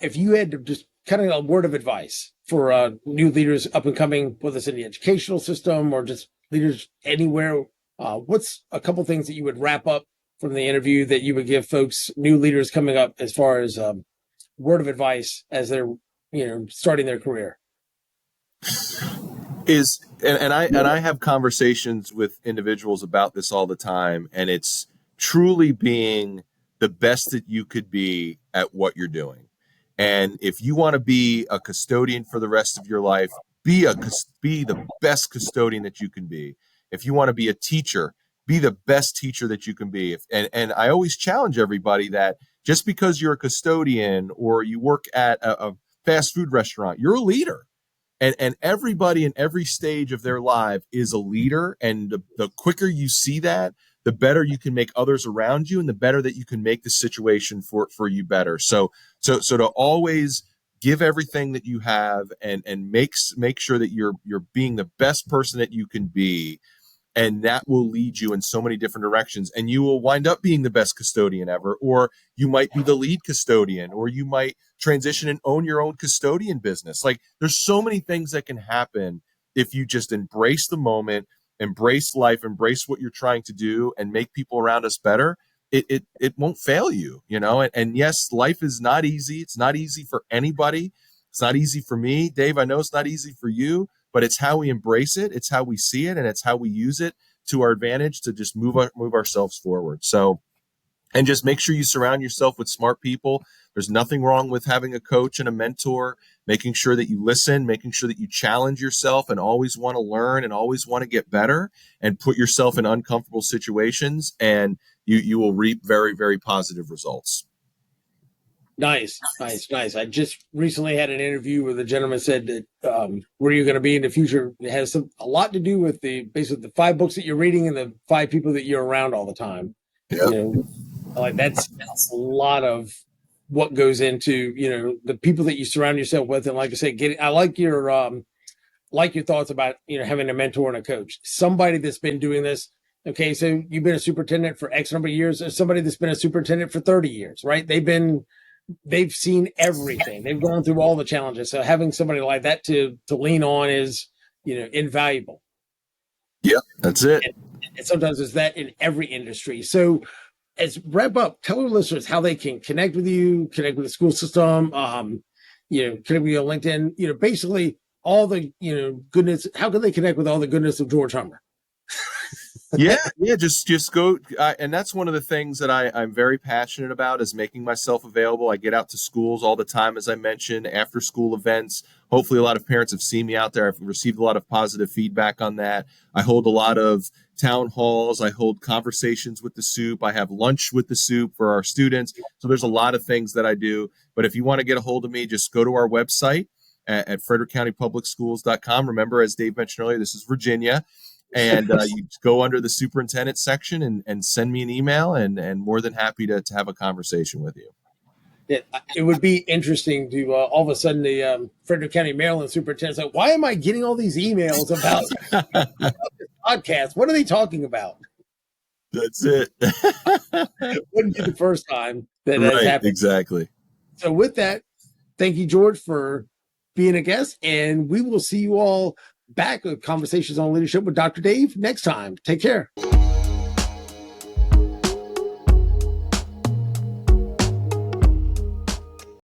If you had to just kind of a word of advice for new leaders up and coming, whether it's in the educational system or just leaders anywhere, what's a couple things that you would wrap up from the interview that you would give folks, new leaders coming up, as far as word of advice as they're starting their career? I have conversations with individuals about this all the time, and it's truly being the best that you could be at what you're doing. And if you want to be a custodian for the rest of your life, be the best custodian that you can be. If you want to be a teacher, be the best teacher that you can be. And I always challenge everybody that just because you're a custodian or you work at a fast food restaurant, you're a leader. And everybody in every stage of their life is a leader. And the quicker you see that, the better you can make others around you, and the better that you can make the situation for you better. So to always give everything that you have, and make sure that you're being the best person that you can be. And that will lead you in so many different directions, and you will wind up being the best custodian ever, or you might be the lead custodian, or you might transition and own your own custodian business. Like, there's so many things that can happen if you just embrace the moment, embrace life, embrace what you're trying to do, and make people around us better. It won't fail you, and yes, life is not easy. It's not easy for anybody. It's not easy for me, Dave. I know it's not easy for you. But it's how we embrace it, it's how we see it, and it's how we use it to our advantage to just move ourselves forward. So, and just make sure you surround yourself with smart people. There's nothing wrong with having a coach and a mentor, making sure that you listen, making sure that you challenge yourself and always want to learn and always want to get better, and put yourself in uncomfortable situations, and you will reap very, very positive results. Nice. I just recently had an interview where the gentleman said that where you're going to be in the future has a lot to do with basically the 5 books that you're reading and the 5 people that you're around all the time. Yeah. Like that's a lot of what goes into the people that you surround yourself with. And like I said, I like your thoughts about having a mentor and a coach, somebody that's been doing this. Okay, so you've been a superintendent for X number of years. There's somebody that's been a superintendent for 30 years, right? They've seen everything. They've gone through all the challenges. So having somebody like that to lean on is, invaluable. Yeah, that's it. And sometimes it's that in every industry. So as wrap up, tell our listeners how they can connect with you, connect with the school system, connect with you on LinkedIn, basically all the, goodness. How can they connect with all the goodness of George Hummer? Yeah, just go. And that's one of the things that I'm very passionate about is making myself available. I get out to schools all the time, as I mentioned, after school events. Hopefully, a lot of parents have seen me out there. I've received a lot of positive feedback on that. I hold a lot of town halls. I hold conversations with the soup. I have lunch with the soup for our students. So there's a lot of things that I do. But if you want to get a hold of me, just go to our website at frederickcountypublicschools.com. Remember, as Dave mentioned earlier, this is Virginia. And you go under the superintendent section and send me an email, and more than happy to have a conversation with you. It would be interesting to all of a sudden the Frederick County, Maryland superintendent's like, why am I getting all these emails about this podcast? What are they talking about? That's it. Wouldn't be the first time that has Right, happened. exactly. So with that, thank you, George, for being a guest, and we will see you all back with Conversations on Leadership with Dr. Dave next time. Take care.